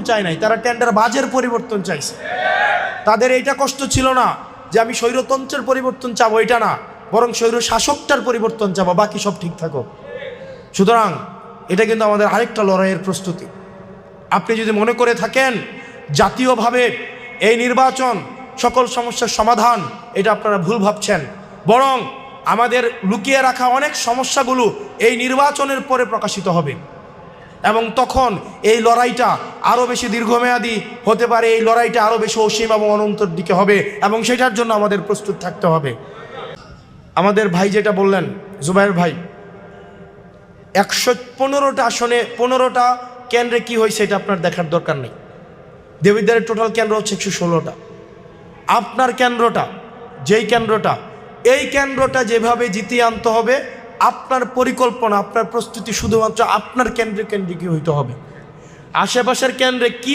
চায় নাই, তারা টেন্ডার বাজের পরিবর্তন চাইছে। তাদের এইটা কষ্ট ছিল না যে আমি স্বৈরতন্ত্রের পরিবর্তন চাবো, এটা না, বরং স্বৈর শাসকটার পরিবর্তন চাবো, বাকি সব ঠিক থাকো। সুতরাং এটা কিন্তু আমাদের আরেকটা লড়াইয়ের প্রস্তুতি। আপনি যদি মনে করে থাকেন জাতীয়ভাবে এই নির্বাচন সকল সমস্যার সমাধান, এটা আপনারা ভুল ভাবছেন। বরং আমাদের লুকিয়ে রাখা অনেক সমস্যাগুলো এই নির্বাচনের পরে প্রকাশিত হবে, এবং তখন এই লড়াইটা আরও বেশি দীর্ঘমেয়াদী হতে পারে, এই লড়াইটা আরও বেশি অসীম এবং অনন্তর দিকে হবে, এবং সেটার জন্য আমাদের প্রস্তুত থাকতে হবে। আমাদের ভাই যেটা বললেন, জুবাইর ভাই, 115টা আসনে 15টা কেন্দ্রে কি হয়েছে এটা আপনার দেখার দরকার নেই। দেবিদ্বারের টোটাল কেন্দ্র হচ্ছে 116টা। আপনার কেন্দ্রটা, যেই কেন্দ্রটা, এই কেন্দ্রটা যেভাবে জিতিয়ে আনতে হবে, আপনার পরিকল্পনা, আপনার প্রস্তুতি শুধুমাত্র আপনার কেন্দ্রে কেন্দ্রিক হইতে হবে। আশেপাশের কেন্দ্রে কি